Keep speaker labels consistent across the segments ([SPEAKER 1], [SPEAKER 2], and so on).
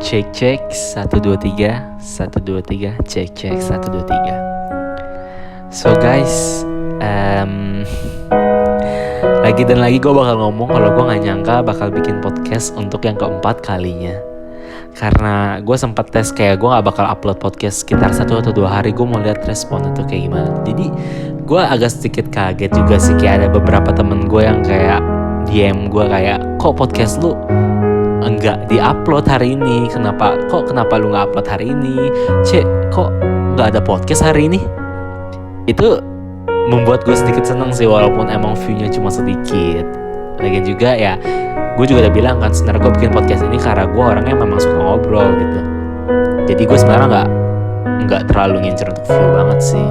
[SPEAKER 1] Cek cek 1 2 3 1 2 3 cek cek 1 2 3. So guys, lagi dan lagi gue bakal ngomong kalau gue nggak nyangka bakal bikin podcast untuk yang keempat kalinya. Karena gue sempat tes kayak gue nggak bakal upload podcast sekitar 1 atau 2 hari, gue mau lihat respon itu kayak gimana. Jadi gue agak sedikit kaget juga sih, kayak ada beberapa temen gue yang kayak DM gue kayak, kok podcast lu enggak di-upload hari ini, kenapa lu nggak upload hari ini, kok nggak ada podcast hari ini. Itu membuat gue sedikit seneng sih, walaupun emang view-nya cuma sedikit. Lagian juga ya, gue juga udah bilang kan, sebenarnya gue bikin podcast ini karena gue orangnya memang suka ngobrol gitu. Jadi gue sebenarnya nggak terlalu ngincer untuk view banget sih,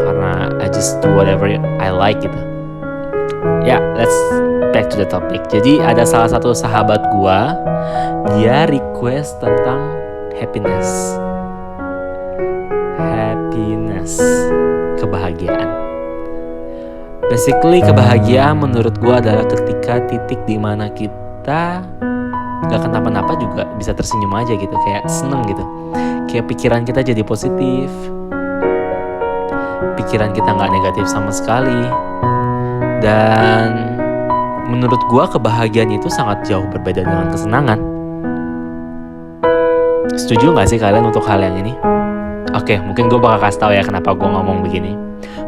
[SPEAKER 1] karena I just do whatever I like gitu. Ya, let's back to the topic. Jadi ada salah satu sahabat gue, dia request tentang happiness, kebahagiaan. Basically kebahagiaan menurut gue adalah ketika titik dimana kita gak kenapa-napa juga bisa tersenyum aja gitu, kayak seneng gitu, kayak pikiran kita jadi positif, pikiran kita gak negatif sama sekali. Dan menurut gue kebahagiaan itu sangat jauh berbeda dengan kesenangan. Setuju gak sih kalian untuk hal yang ini? Oke, mungkin gue bakal kasih tahu ya kenapa gue ngomong begini.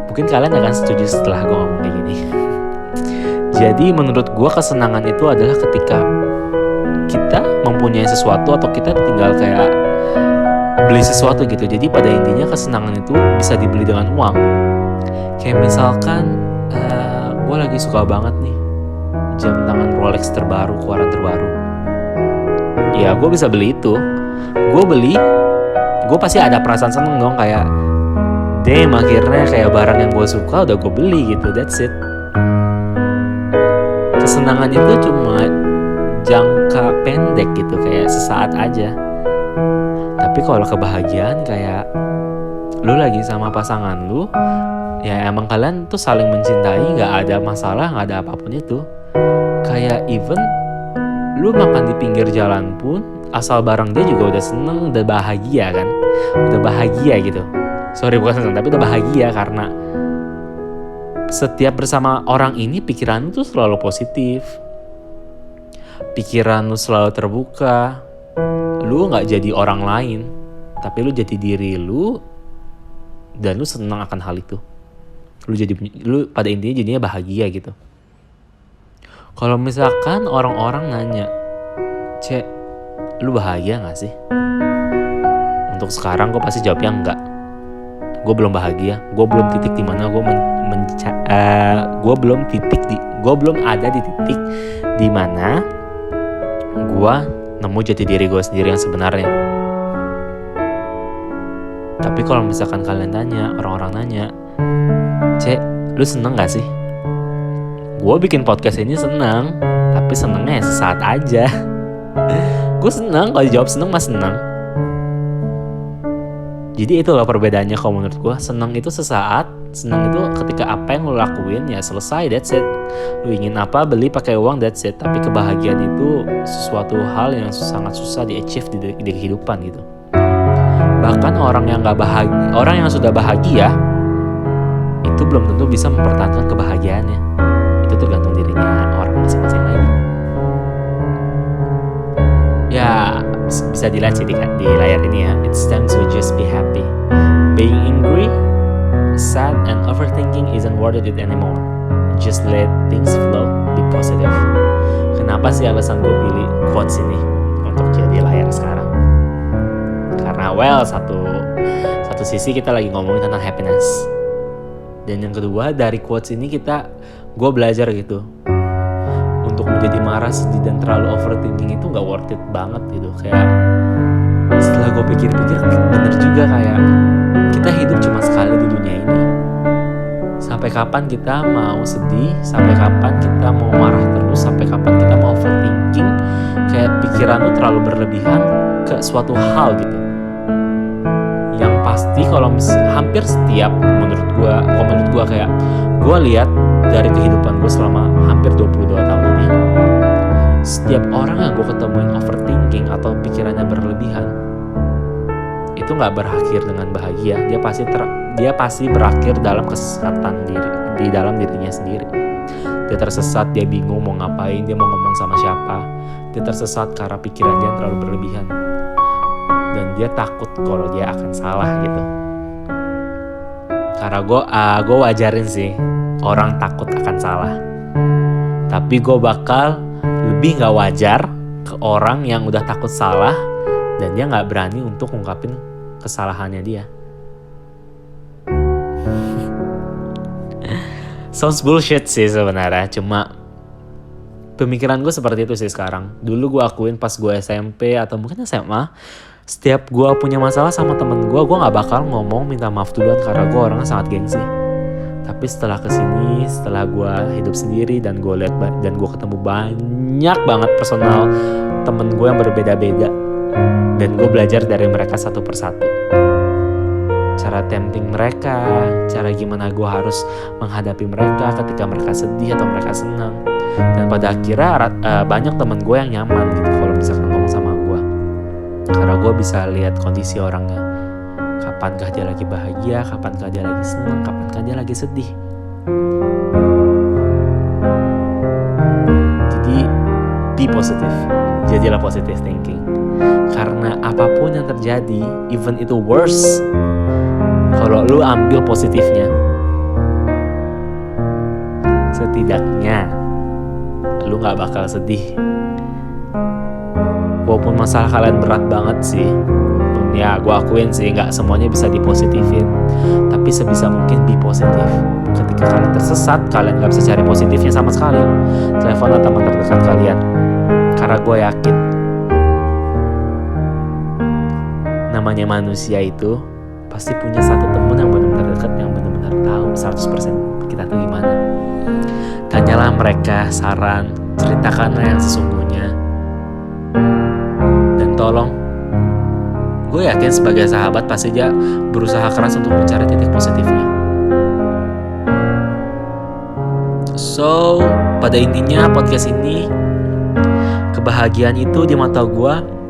[SPEAKER 1] Mungkin kalian akan setuju setelah gue ngomong kayak gini. Jadi menurut gue kesenangan itu adalah ketika kita mempunyai sesuatu atau kita tinggal kayak beli sesuatu gitu. Jadi pada intinya kesenangan itu bisa dibeli dengan uang. Kayak misalkan gue lagi suka banget nih jam tangan Rolex terbaru, keluaran terbaru. Ya gue bisa beli itu. Gue pasti ada perasaan seneng dong, kayak damn, akhirnya kayak barang yang gue suka udah gue beli gitu, that's it. Kesenangan itu cuma jangka pendek gitu, kayak sesaat aja. Tapi kalau kebahagiaan kayak lu lagi sama pasangan lu, ya emang kalian tuh saling mencintai, gak ada masalah, gak ada apapun itu. Kayak even lu makan di pinggir jalan pun, asal barang dia juga udah seneng, udah bahagia kan. Udah bahagia gitu. Sorry bukan seneng, tapi udah bahagia karena setiap bersama orang ini pikiran lu tuh selalu positif. Pikiran lu selalu terbuka. Lu gak jadi orang lain, tapi lu jadi diri lu, dan lu senang akan hal itu. Lu pada intinya jadinya bahagia gitu. Kalau misalkan orang-orang nanya, Cek, lu bahagia gak sih? Untuk sekarang gue pasti jawabnya enggak. Gue belum bahagia. Gue belum titik di mana gue gue belum ada di titik di mana gue nemu jati diri gue sendiri yang sebenarnya. Tapi kalau misalkan kalian tanya, orang-orang nanya, Cek, lu seneng gak sih? Gue bikin podcast ini seneng, tapi senengnya sesaat aja. Gue seneng, kalau dijawab seneng mah seneng. Jadi itulah perbedaannya kalau menurut gue. Seneng itu sesaat, seneng itu ketika apa yang lo lakuin ya selesai, that's it. Lo ingin apa, beli pakai uang, that's it. Tapi kebahagiaan itu sesuatu hal yang sangat susah di-achieve di kehidupan gitu. Bahkan orang yang sudah bahagia itu belum tentu bisa mempertahankan kebahagiaannya. Itu tergantung dirinya orang masing-masing lagi. Ya, bisa dilihat sih di layar ini ya. It's time to just be happy. Being angry, sad, and overthinking isn't worth it anymore. Just let things flow, be positive. Kenapa sih alasan gue pilih quotes ini untuk jadi layar sekarang? Karena satu sisi kita lagi ngomongin tentang happiness. Dan yang kedua, dari quotes ini gue belajar gitu, untuk menjadi marah, sedih, dan terlalu overthinking itu gak worth it banget gitu. Kayak setelah gue pikir-pikir, bener juga, kayak kita hidup cuma sekali di dunia ini. Sampai kapan kita mau sedih, sampai kapan kita mau marah terus, sampai kapan kita mau overthinking, kayak pikiran lu terlalu berlebihan ke suatu hal gitu. Yang pasti hampir setiap menurut gue kayak gue lihat dari kehidupan gue selama hampir 22 tahun ini, setiap orang yang gue ketemuin overthinking atau pikirannya berlebihan itu nggak berakhir dengan bahagia. Dia pasti berakhir dalam kesesatan di dalam dirinya sendiri. Dia tersesat, dia bingung mau ngapain, dia mau ngomong sama siapa. Dia tersesat karena pikiran dia terlalu berlebihan. Dan dia takut kalau dia akan salah gitu. Karena gue wajarin sih orang takut akan salah. Tapi gue bakal lebih gak wajar ke orang yang udah takut salah dan dia gak berani untuk ngungkapin kesalahannya dia. Sounds bullshit sih sebenarnya, cuma pemikiran gue seperti itu sih sekarang. Dulu gue akuin pas gue SMP atau mungkin SMA, setiap gue punya masalah sama temen gue gak bakal ngomong minta maaf duluan karena gue orangnya sangat gengsi. Tapi setelah kesini, setelah gue hidup sendiri dan gue lihat dan gue ketemu banyak banget personal temen gue yang berbeda-beda, dan gue belajar dari mereka satu persatu. Cara tempting mereka, cara gimana gue harus menghadapi mereka ketika mereka sedih atau mereka senang. Dan pada akhirnya banyak temen gue yang nyaman gitu kalau misalkan ngomong sama gue. Karena gue bisa lihat kondisi orangnya. Kapankah dia lagi bahagia, kapankah dia lagi senang, kapankah dia lagi sedih. Jadi be positive. Jadilah positive thinking. Karena apapun yang terjadi, even itu worse, kalau lu ambil positifnya, setidaknya lu gak bakal sedih. Walaupun masalah kalian berat banget sih, ya gue akuin sih gak semuanya bisa dipositifin, tapi sebisa mungkin be positif. Ketika kalian tersesat, kalian gak bisa cari positifnya sama sekali, telepon teman terdekat kalian. Karena gue yakin namanya manusia itu pasti punya satu teman yang benar-benar dekat, yang benar-benar tahu 100% kita tuh gimana. Tanyalah mereka saran, ceritakanlah yang sesungguhnya. Dan tolong, gue yakin sebagai sahabat pasti dia berusaha keras untuk mencari titik positifnya. So, pada intinya podcast ini, kebahagiaan itu di mata gue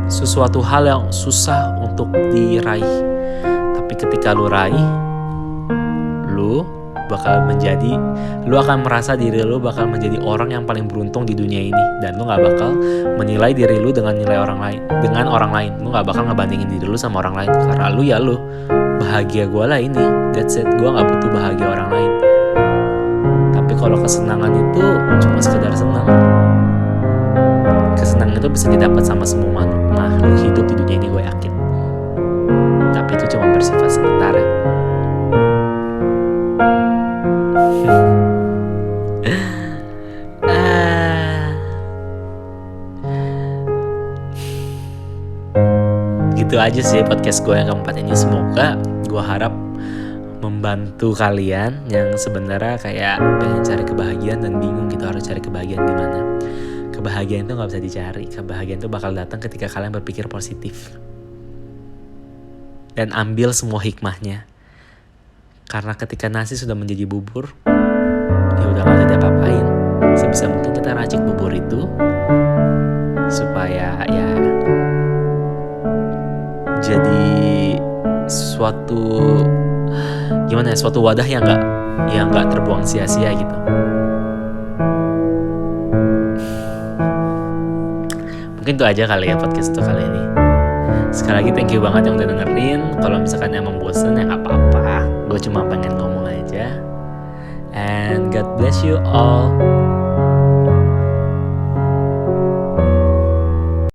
[SPEAKER 1] sesuatu hal yang susah untuk diraih. Tapi ketika lu raih, lu akan merasa diri lu bakal menjadi orang yang paling beruntung di dunia ini. Dan lu gak bakal menilai diri lu dengan orang lain. Lu gak bakal ngebandingin diri lu sama orang lain. Karena lu ya lu, bahagia gue lah ini, that's it. Gue gak butuh bahagia orang lain. Tapi kalau kesenangan itu cuma sekedar senang, kesenangan itu bisa didapat sama semua makhluk hidup di dunia ini, gue yakin. Tapi itu cuma bersifat sementara. Gitu aja sih podcast gue yang keempat ini. Semoga gue harap membantu kalian yang sebenarnya kayak pengen cari kebahagiaan dan bingung gitu harus cari kebahagiaan di mana. Kebahagiaan itu gak bisa dicari. Kebahagiaan itu bakal datang ketika kalian berpikir positif dan ambil semua hikmahnya. Karena ketika nasi sudah menjadi bubur, ya udah gak ada apa-apain. Sebisa mungkin kita racik bubur itu supaya ya jadi suatu wadah yang nggak terbuang sia-sia gitu. Mungkin itu aja kali ya podcast untuk kali ini. Sekali lagi thank you banget yang udah dengerin. Kalau misalkan emang bosen ya nggak apa-apa. Gue cuma pengen ngomong aja. And God bless you all.